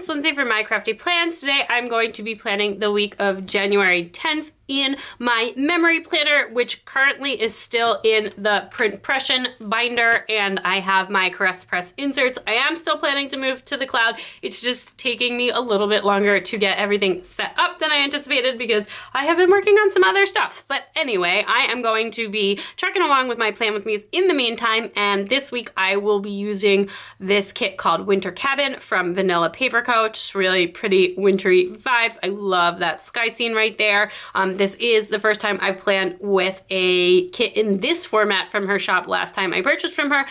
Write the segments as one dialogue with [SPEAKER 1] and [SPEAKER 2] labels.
[SPEAKER 1] it's Lindsay from My Crafty Plans. Today I'm going to be planning the week of January 10th in my memory planner, which currently is still in the Print Pression binder, and I have my Caress Press inserts. I am still planning to move to the cloud. It's just taking me a little bit longer to get everything set up than I anticipated because I have been working on some other stuff. But anyway, I am going to be trucking along with my Plan With Me's in the meantime, and this week I will be using this kit called Winter Cabin from Vanilla Paper Co. Just really pretty wintry vibes. I love that sky scene right there. This is the first time I've planned with a kit in this format from her shop. Last time I purchased from her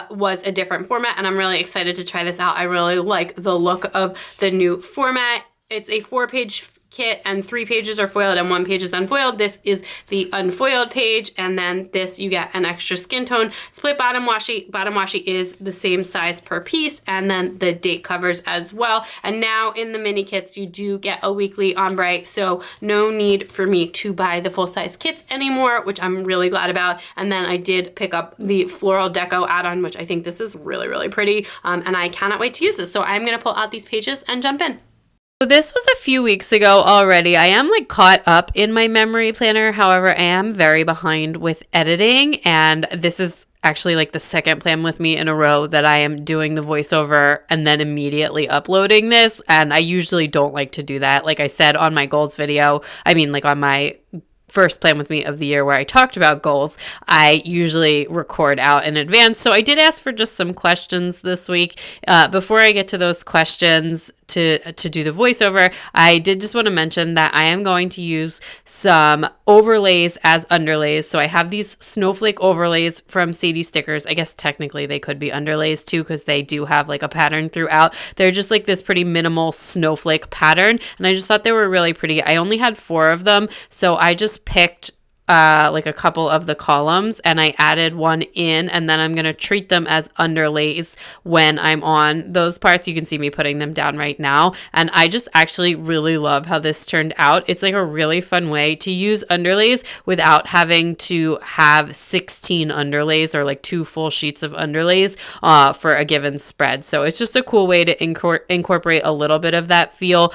[SPEAKER 1] was a different format, and I'm really excited to try this out. I really like the look of the new format. It's a 4-page kit and 3 pages are foiled and 1 page is unfoiled. This is the unfoiled page, and then this you get an extra skin tone split bottom washi. Bottom washi is the same size per piece, and then the date covers as well. And now in the mini kits you do get a weekly ombre, so no need for me to buy the full-size kits anymore, which I'm really glad about. And then I did pick up the floral deco add-on, which I think this is really, really pretty, and I cannot wait to use this. So I'm gonna pull out these pages and jump in.
[SPEAKER 2] So this was a few weeks ago already. I am caught up in my memory planner. However, I am very behind with editing, and this is actually the second Plan With Me in a row that I am doing the voiceover and then immediately uploading this. And I usually don't like to do that. Like I said on my goals video, on my first Plan With Me of the year where I talked about goals, I usually record out in advance. So I did ask for just some questions this week. Before I get to those questions to do the voiceover, I did just want to mention that I am going to use some overlays as underlays. So I have these snowflake overlays from Sadie Stickers. I guess technically they could be underlays too, because they do have a pattern throughout. They're just this pretty minimal snowflake pattern, and I just thought they were really pretty. I only had 4 of them, so I just picked a couple of the columns and I added one in, and then I'm going to treat them as underlays when I'm on those parts. You can see me putting them down right now, and I just actually really love how this turned out. It's a really fun way to use underlays without having to have 16 underlays or 2 full sheets of underlays for a given spread. So it's just a cool way to incorporate a little bit of that feel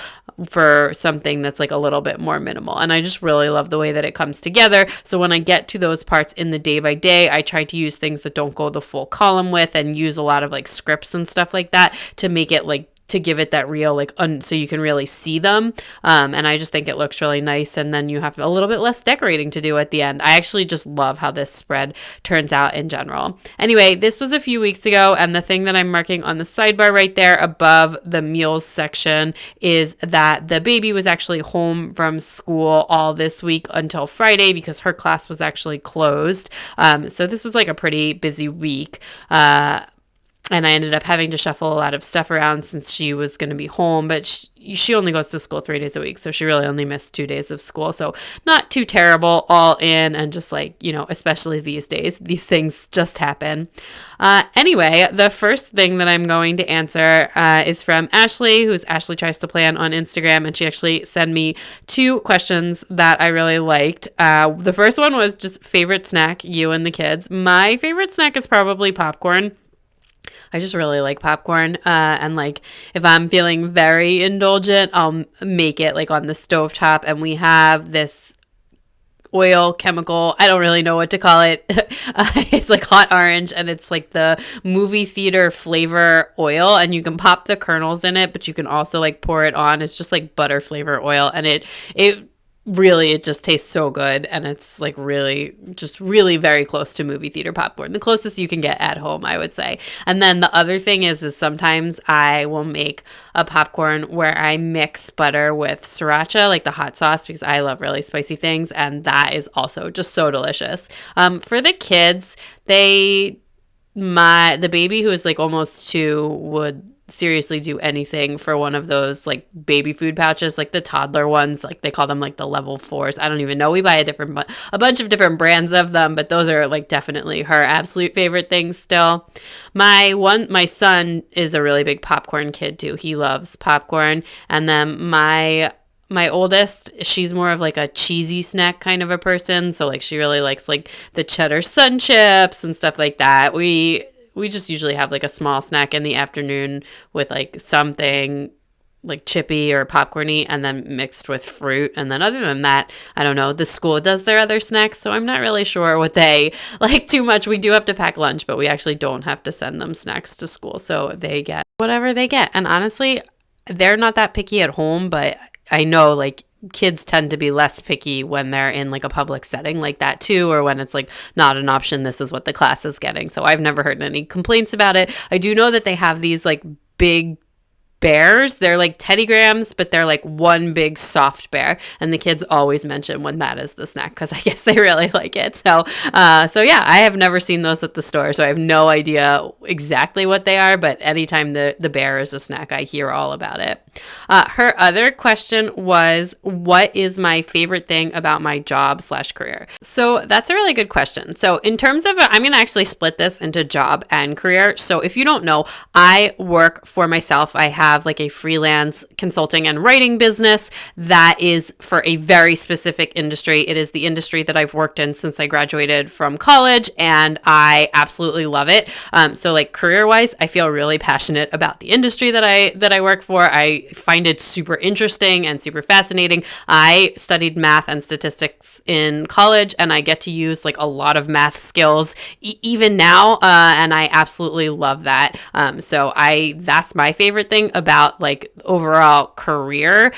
[SPEAKER 2] for something that's a little bit more minimal. And I just really love the way that it comes together. So when I get to those parts in the day by day, I try to use things that don't go the full column with, and use a lot of scripts and stuff like that to make it to give it that real so you can really see them, and I just think it looks really nice. And then you have a little bit less decorating to do at the end. I actually just love how this spread turns out in general. Anyway, this was a few weeks ago, and the thing that I'm marking on the sidebar right there above the meals section is that the baby was actually home from school all this week until Friday because her class was actually closed. So this was a pretty busy week. And I ended up having to shuffle a lot of stuff around since she was going to be home, but she only goes to school 3 days a week, so she really only missed 2 days of school. So not too terrible all in, and just especially these days, these things just happen. Anyway, the first thing that I'm going to answer is from Ashley, who's Ashley Tries to Plan on Instagram, and she actually sent me 2 questions that I really liked. The first one was just favorite snack, you and the kids. My favorite snack is probably popcorn. I just really like popcorn, and if I'm feeling very indulgent, I'll make it on the stovetop, and we have this oil chemical, I don't really know what to call it. It's hot orange, and it's the movie theater flavor oil, and you can pop the kernels in it, but you can also pour it on. It's just butter flavor oil, and it just tastes so good, and it's really very close to movie theater popcorn, the closest you can get at home, I would say. And then the other thing is sometimes I will make a popcorn where I mix butter with sriracha, the hot sauce, because I love really spicy things, and that is also just so delicious. For the kids, the baby who is almost 2 would seriously do anything for one of those baby food pouches, the toddler ones, they call them the level 4s. I don't even know. We buy a bunch of different brands of them, but those are definitely her absolute favorite things still. My son is a really big popcorn kid too. He loves popcorn. And then my oldest, she's more of a cheesy snack kind of a person, so she really likes the cheddar sun chips and stuff like that. We just usually have a small snack in the afternoon with something like chippy or popcorny and then mixed with fruit. And then other than that, I don't know, the school does their other snacks, so I'm not really sure what they like too much. We do have to pack lunch, but we actually don't have to send them snacks to school, so they get whatever they get. And honestly, they're not that picky at home, but I know like kids tend to be less picky when they're in like a public setting like that too, or when it's like not an option, this is what the class is getting. So I've never heard any complaints about it. I do know that they have these like big bears. They're like Teddy Grahams, but they're like one big soft bear, and the kids always mention when that is the snack because I guess they really like it. So yeah, I have never seen those at the store, so I have no idea exactly what they are, but anytime the bear is a snack, I hear all about it. Her other question was, what is my favorite thing about my job / career? So that's a really good question. So in terms of, I'm going to actually split this into job and career. So if you don't know, I work for myself. I have like a freelance consulting and writing business that is for a very specific industry. It is the industry that I've worked in since I graduated from college, and I absolutely love it. So like career-wise, I feel really passionate about the industry that I work for. I find it super interesting and super fascinating. I studied math and statistics in college, and I get to use like a lot of math skills even now, and I absolutely love that. So that's my favorite thing about like overall career.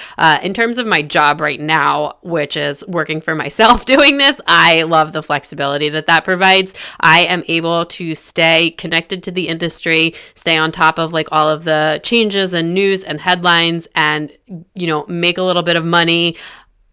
[SPEAKER 2] In terms of my job right now, which is working for myself doing this, I love the flexibility that provides. I am able to stay connected to the industry, stay on top of like all of the changes and news and headlines, and, you know, make a little bit of money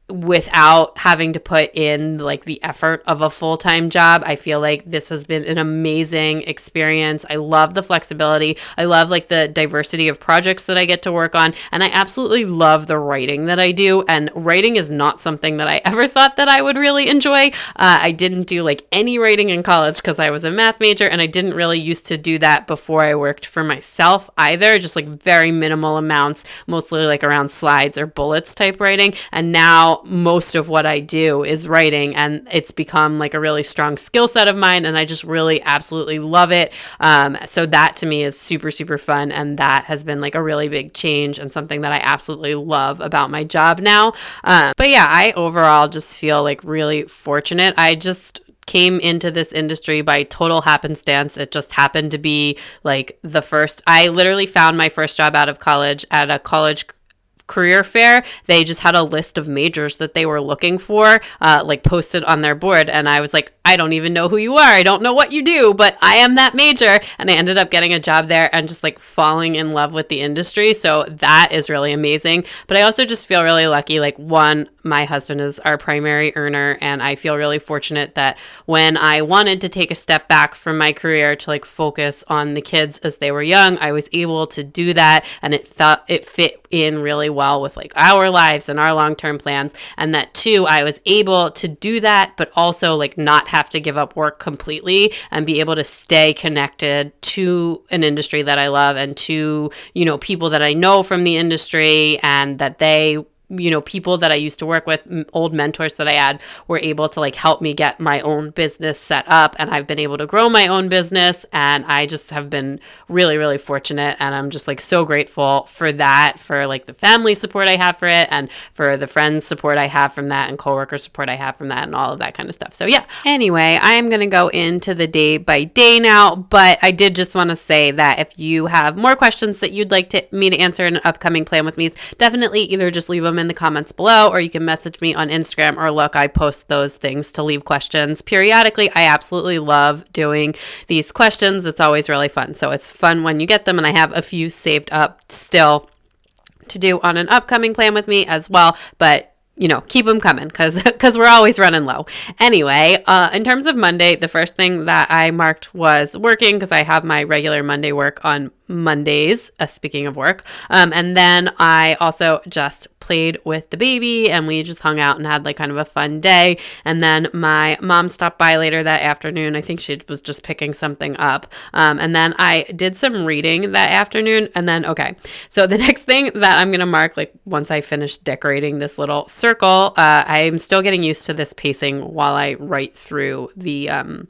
[SPEAKER 2] without having to put in like the effort of a full-time job. I feel like this has been an amazing experience. I love the flexibility. I love like the diversity of projects that I get to work on. And I absolutely love the writing that I do. And writing is not something that I ever thought that I would really enjoy. I didn't do like any writing in college because I was a math major, and I didn't really used to do that before I worked for myself either. Just like very minimal amounts, mostly like around slides or bullets type writing. And now most of what I do is writing, and it's become like a really strong skill set of mine, and I just really absolutely love it. So that to me is super, super fun, and that has been like a really big change and something that I absolutely love about my job now. But yeah, I overall just feel like really fortunate. I just came into this industry by total happenstance. It just happened to be like I literally found my first job out of college at a college career fair. They just had a list of majors that they were looking for, like posted on their board. And I was like, I don't even know who you are. I don't know what you do, but I am that major. And I ended up getting a job there and just like falling in love with the industry. So that is really amazing. But I also just feel really lucky. Like, one, my husband is our primary earner, and I feel really fortunate that when I wanted to take a step back from my career to like focus on the kids as they were young, I was able to do that, and it fit in really well with like our lives and our long-term plans. And that too, I was able to do that, but also like not have to give up work completely and be able to stay connected to an industry that I love and to, you know, people that I know from the industry, and that they, you know, people that I used to work with, old mentors that I had, were able to like help me get my own business set up, and I've been able to grow my own business, and I just have been really, really fortunate, and I'm just like so grateful for that, for like the family support I have for it, and for the friends support I have from that, and coworker support I have from that, and all of that kind of stuff. So yeah, anyway, I am gonna go into the day by day now, but I did just want to say that if you have more questions that you'd like me to answer in an upcoming Plan With Me's, definitely either just leave them in the comments below, or you can message me on Instagram, or look, I post those things to leave questions periodically. I absolutely love doing these questions. It's always really fun. So it's fun when you get them, and I have a few saved up still to do on an upcoming Plan With Me as well. But you know, keep them coming because we're always running low. Anyway, in terms of Monday, the first thing that I marked was working, because I have my regular Monday work on Mondays, speaking of work. And then I also just played with the baby, and we just hung out and had like kind of a fun day. And then my mom stopped by later that afternoon. I think she was just picking something up. And then I did some reading that afternoon. And then, okay, so the next thing that I'm going to mark, like once I finish decorating this little circle, I'm still getting used to this pacing while I write through the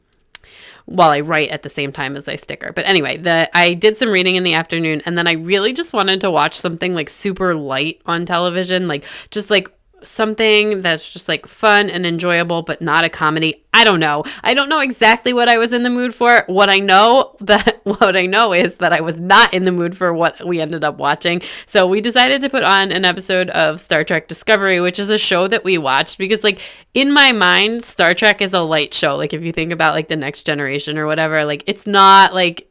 [SPEAKER 2] while I write at the same time as I sticker. But anyway, I did some reading in the afternoon, and then I really just wanted to watch something like super light on television, like just like something that's just like fun and enjoyable, but not a comedy. I don't know exactly what I was in the mood for. What I know is that I was not in the mood for what we ended up watching. So we decided to put on an episode of Star Trek Discovery, which is a show that we watched because like in my mind, Star Trek is a light show. Like if you think about like the Next Generation or whatever, like it's not like,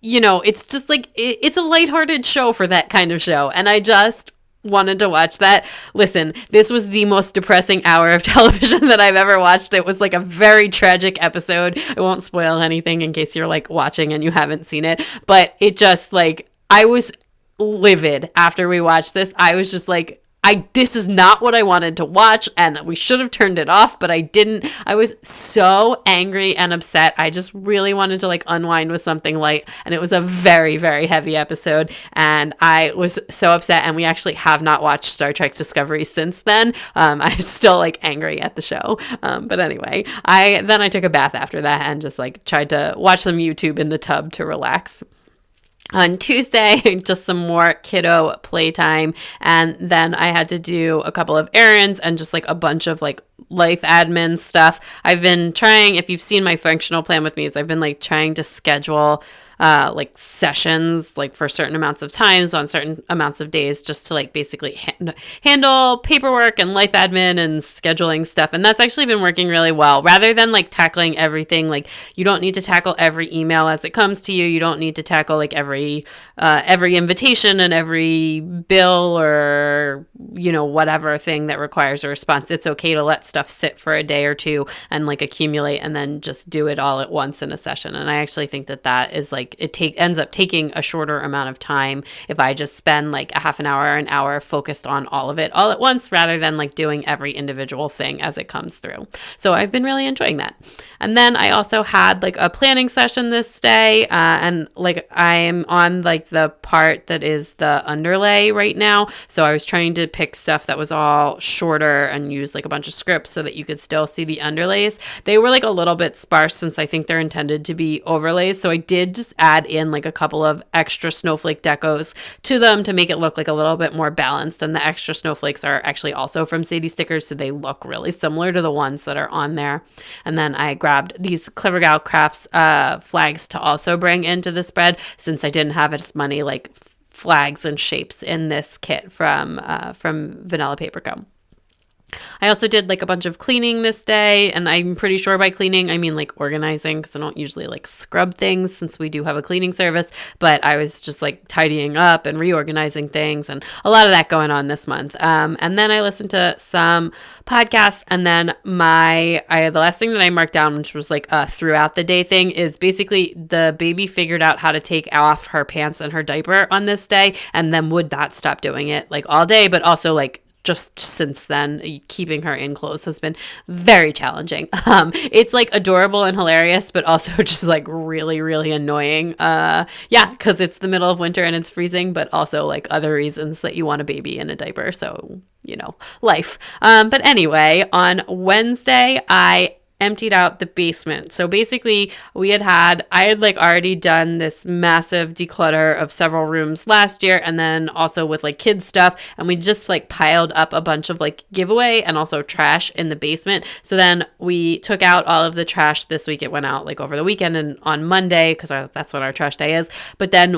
[SPEAKER 2] it's just like it's a lighthearted show for that kind of show. And I just wanted to watch that. Listen, this was the most depressing hour of television that I've ever watched. It was like a very tragic episode. I won't spoil anything in case you're like watching and you haven't seen it, but it just like, I was livid after we watched this. I was just like, this is not what I wanted to watch, and we should have turned it off, but I didn't. I was so angry and upset. I just really wanted to like unwind with something light, and it was a very, very heavy episode, and I was so upset, and we actually have not watched Star Trek Discovery since then. I'm still like angry at the show, but anyway, I took a bath after that and just like tried to watch some YouTube in the tub to relax. On Tuesday, just some more kiddo playtime, and then I had to do a couple of errands and just like a bunch of like life admin stuff. I've been trying, if you've seen my functional plan with me, is I've been like trying to schedule like sessions like for certain amounts of times on certain amounts of days just to like basically handle paperwork and life admin and scheduling stuff. And that's actually been working really well. Rather than like tackling everything, like you don't need to tackle every email as it comes to you. You don't need to tackle like every invitation and every bill or, whatever thing that requires a response. It's okay to let stuff sit for a day or two and like accumulate and then just do it all at once in a session. And I actually think that is like, ends up taking a shorter amount of time if I just spend like a half an hour or an hour focused on all of it all at once rather than like doing every individual thing as it comes through. So I've been really enjoying that. And then I also had like a planning session this day, and like I'm on like the part that is the underlay right now. So I was trying to pick stuff that was all shorter and use like a bunch of scripts so that you could still see the underlays. They were like a little bit sparse since I think they're intended to be overlays. So I did just add in like a couple of extra snowflake decos to them to make it look like a little bit more balanced. And the extra snowflakes are actually also from Sadie Stickers, so they look really similar to the ones that are on there. And then I grabbed these Clever Gal Crafts flags to also bring into the spread since I didn't have as many like flags and shapes in this kit from Vanilla Paper Co. I also did like a bunch of cleaning this day, and I'm pretty sure by cleaning I mean like organizing, because I don't usually like scrub things since we do have a cleaning service, but I was just like tidying up and reorganizing things and a lot of that going on this month. And then I listened to some podcasts, and then the last thing that I marked down, which was like a throughout the day thing, is basically the baby figured out how to take off her pants and her diaper on this day and then would not stop doing it like all day, but also like just since then, keeping her in clothes has been very challenging. It's like adorable and hilarious, but also just like really, really annoying. Because it's the middle of winter and it's freezing, but also like other reasons that you want a baby in a diaper. So, life. But anyway, on Wednesday, I emptied out the basement. So basically I had like already done this massive declutter of several rooms last year, and then also with like kids stuff, and we just like piled up a bunch of like giveaway and also trash in the basement. So then we took out all of the trash this week. It went out like over the weekend and on Monday because that's what our trash day is. But then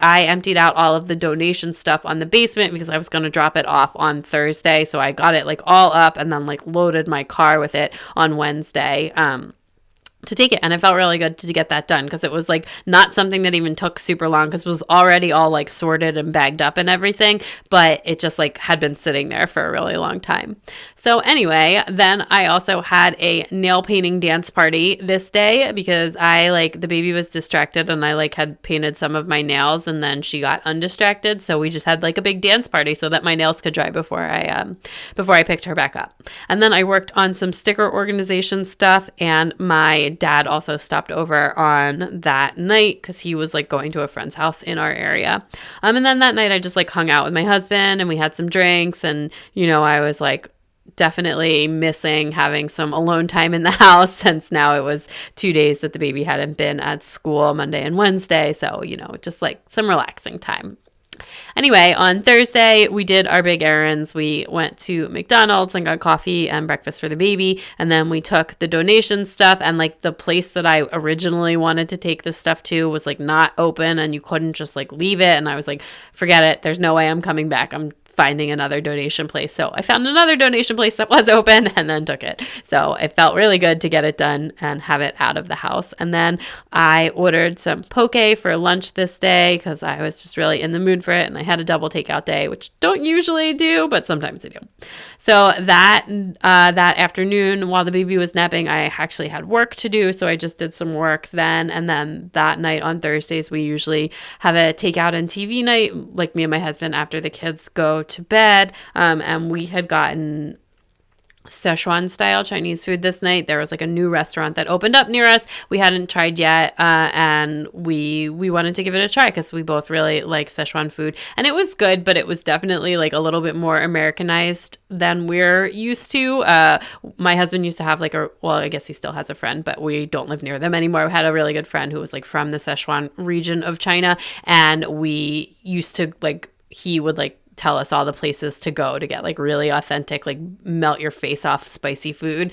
[SPEAKER 2] I emptied out all of the donation stuff on the basement because I was going to drop it off on Thursday. So I got it like all up and then like loaded my car with it on Wednesday to take it, and it felt really good to get that done because it was like not something that even took super long because it was already all like sorted and bagged up and everything, but it just like had been sitting there for a really long time. So anyway, then I also had a nail painting dance party this day because the baby was distracted and I like had painted some of my nails and then she got undistracted, so we just had like a big dance party so that my nails could dry before I picked her back up. And then I worked on some sticker organization stuff, and my dad also stopped over on that night because he was like going to a friend's house in our area. And then that night I just like hung out with my husband and we had some drinks, and I was like definitely missing having some alone time in the house since now it was 2 days that the baby hadn't been at school, Monday and Wednesday. So, just like some relaxing time. Anyway, on Thursday, we did our big errands. We went to McDonald's and got coffee and breakfast for the baby. And then we took the donation stuff, and like the place that I originally wanted to take this stuff to was like not open, and you couldn't just like leave it. And I was like, forget it. There's no way I'm coming back. I'm finding another donation place. So I found another donation place that was open and then took it. So it felt really good to get it done and have it out of the house. And then I ordered some poke for lunch this day because I was just really in the mood for it. And I had a double takeout day, which don't usually do, but sometimes I do. So that afternoon while the baby was napping, I actually had work to do. So I just did some work then. And then that night on Thursdays, we usually have a takeout and TV night, like me and my husband, after the kids go to bed. And we had gotten Szechuan style Chinese food this night. There was like a new restaurant that opened up near us. We hadn't tried yet, and we wanted to give it a try because we both really like Szechuan food, and it was good, but it was definitely like a little bit more Americanized than we're used to. My husband used to have I guess he still has a friend, but we don't live near them anymore. We had a really good friend who was like from the Szechuan region of China, and we used to he would tell us all the places to go to get like really authentic, like melt your face off spicy food.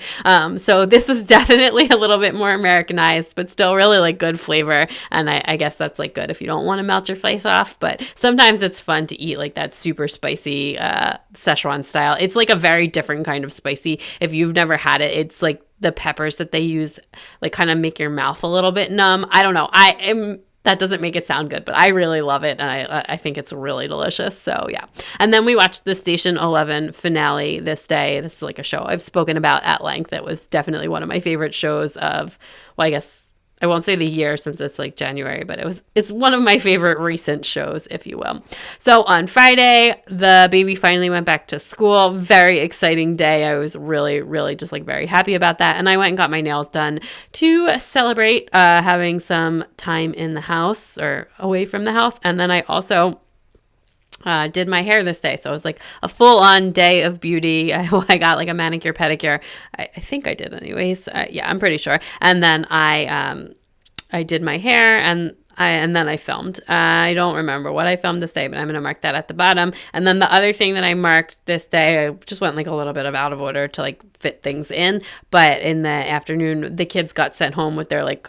[SPEAKER 2] So this was definitely a little bit more Americanized, but still really like good flavor. And I guess that's like good if you don't want to melt your face off, but sometimes it's fun to eat like that super spicy Szechuan style. It's like a very different kind of spicy. If you've never had it, it's like the peppers that they use like kind of make your mouth a little bit numb. I don't know. That doesn't make it sound good, but I really love it, and I think it's really delicious. So yeah. And then we watched the Station 11 finale this day. This is like a show I've spoken about at length. It was definitely one of my favorite shows of, well, I guess I won't say the year since it's like January, but it's one of my favorite recent shows, if you will. So on Friday, the baby finally went back to school. Very exciting day. I was really, really just like very happy about that. And I went and got my nails done to celebrate having some time in the house or away from the house. And then I also did my hair this day. So it was like a full-on day of beauty. I got like a manicure, pedicure. I think I did anyways. Yeah, I'm pretty sure. And then I did my hair and then I filmed. I don't remember what I filmed this day, but I'm going to mark that at the bottom. And then the other thing that I marked this day, I just went like a little bit of out of order to like fit things in. But in the afternoon, the kids got sent home with their like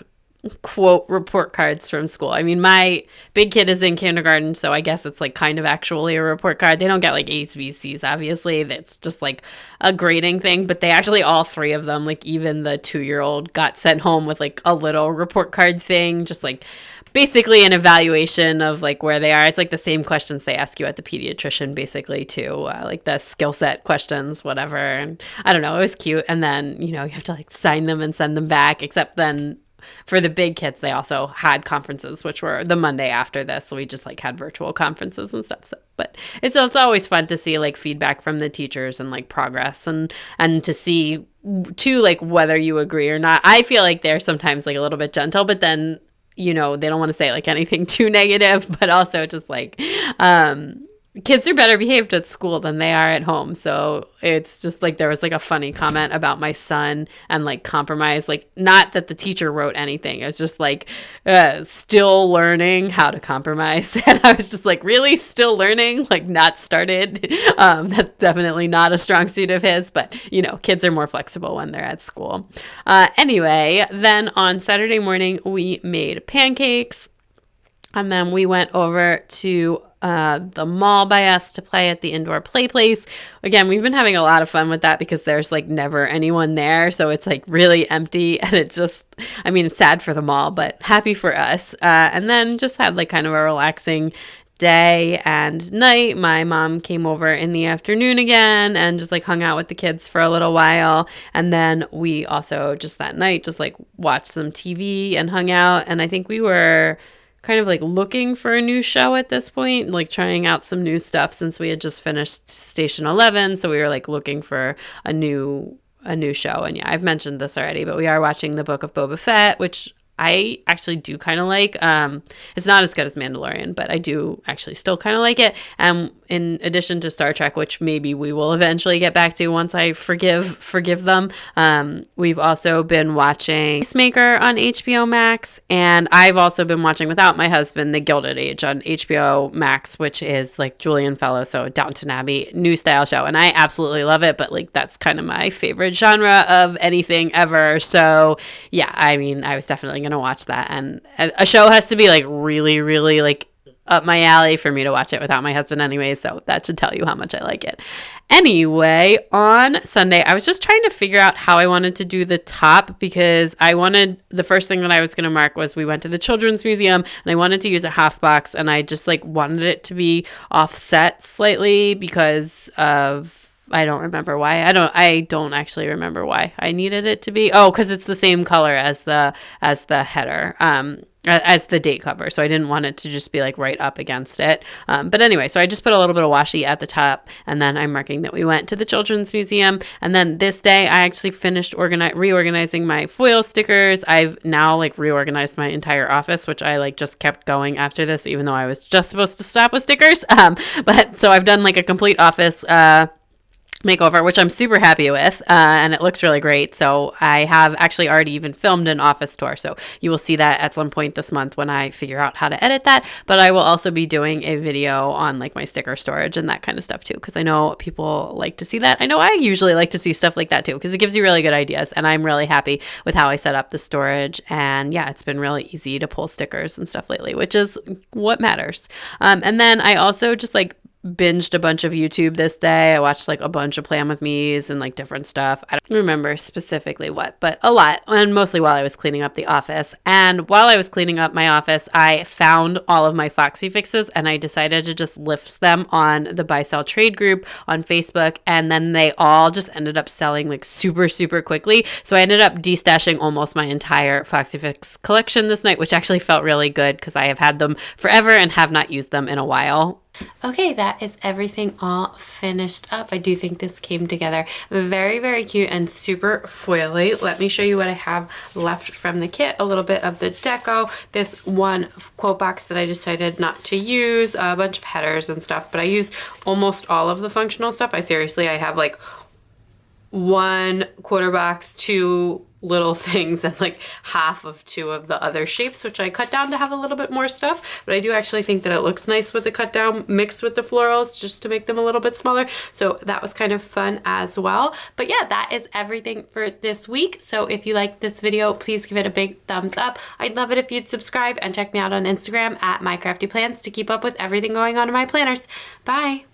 [SPEAKER 2] quote report cards from school. I mean, my big kid is in kindergarten, so I guess it's like kind of actually a report card. They don't get like A's, B's, C's, obviously. That's just like a grading thing, but they actually, all three of them, like even the 2-year-old got sent home with like a little report card thing, just like basically an evaluation of like where they are. It's like the same questions they ask you at the pediatrician basically too, like the skill set questions, whatever. And I don't know, it was cute. And then, you have to like sign them and send them back, except then for the big kids, they also had conferences, which were the Monday after this. So we just like had virtual conferences and stuff. So, but it's always fun to see like feedback from the teachers and like progress and to see too, like whether you agree or not. I feel like they're sometimes like a little bit gentle, but then, they don't want to say like anything too negative, but also just like, kids are better behaved at school than they are at home. So it's just like there was like a funny comment about my son and like compromise, like not that the teacher wrote anything. It was just like still learning how to compromise. And I was just like, really? Still learning? Like not started? That's definitely not a strong suit of his, but kids are more flexible when they're at school. Anyway, then on Saturday morning, we made pancakes. And then we went over to the mall by us to play at the indoor play place. Again, we've been having a lot of fun with that because there's like never anyone there. So it's like really empty, and it's sad for the mall, but happy for us. And then just had like kind of a relaxing day and night. My mom came over in the afternoon again and just like hung out with the kids for a little while. And then we also just that night just like watched some TV and hung out. And I think we were kind of like looking for a new show at this point, like trying out some new stuff since we had just finished Station 11. So we were like looking for a new show. And yeah, I've mentioned this already, but we are watching the Book of Boba Fett, which I actually do kind of like. It's not as good as Mandalorian, but I do actually still kind of like it. And in addition to Star Trek, which maybe we will eventually get back to once I forgive them, we've also been watching Peacemaker on HBO Max, and I've also been watching without my husband The Gilded Age on HBO Max, which is like Julian Fellows, so Downton Abbey new style show, and I absolutely love it. But like that's kind of my favorite genre of anything ever. So yeah, I mean, I was definitely gonna watch that, and a show has to be like really, really like up my alley for me to watch it without my husband anyway, so that should tell you how much I like it. Anyway, on Sunday, I was just trying to figure out how I wanted to do the top, because the first thing that I was going to mark was we went to the Children's Museum, and I wanted to use a half box, and I just like wanted it to be offset slightly because of, I don't remember why. I don't actually remember why I needed it to be. Oh, because it's the same color as the header. As the date cover. So I didn't want it to just be like right up against it. But anyway, so I just put a little bit of washi at the top, and then I'm marking that we went to the Children's Museum. And then this day I actually finished reorganizing my foil stickers. I've now like reorganized my entire office, which I like just kept going after this, even though I was just supposed to stop with stickers. But so I've done like a complete office makeover, which I'm super happy with, and it looks really great. So I have actually already even filmed an office tour, so you will see that at some point this month when I figure out how to edit that. But I will also be doing a video on like my sticker storage and that kind of stuff too, because I know people like to see that. I know I usually like to see stuff like that too, because it gives you really good ideas, and I'm really happy with how I set up the storage. And yeah, it's been really easy to pull stickers and stuff lately, which is what matters. And then I also just like binged a bunch of YouTube this day. I watched like a bunch of Plan With Me's and like different stuff. I don't remember specifically what, but a lot, and mostly while I was cleaning up the office. And while I was cleaning up my office, I found all of my Foxy fixes, and I decided to just list them on the Buy Sell Trade group on Facebook, and then they all just ended up selling like super, super quickly. So I ended up destashing almost my entire Foxy Fix collection this night, which actually felt really good because I have had them forever and have not used them in a while.
[SPEAKER 1] Okay, that is everything all finished up. I do think this came together very, very cute and super foily. Let me show you what I have left from the kit. A little bit of the deco, this one quote box that I decided not to use, a bunch of headers and stuff, but I used almost all of the functional stuff. I have like one quarter box, two little things, and like half of two of the other shapes, which I cut down to have a little bit more stuff. But I do actually think that it looks nice with the cut down mixed with the florals, just to make them a little bit smaller. So that was kind of fun as well. But yeah, that is everything for this week. So if you like this video, please give it a big thumbs up. I'd love it if you'd subscribe and check me out on Instagram at mycraftyplans to keep up with everything going on in my planners. Bye.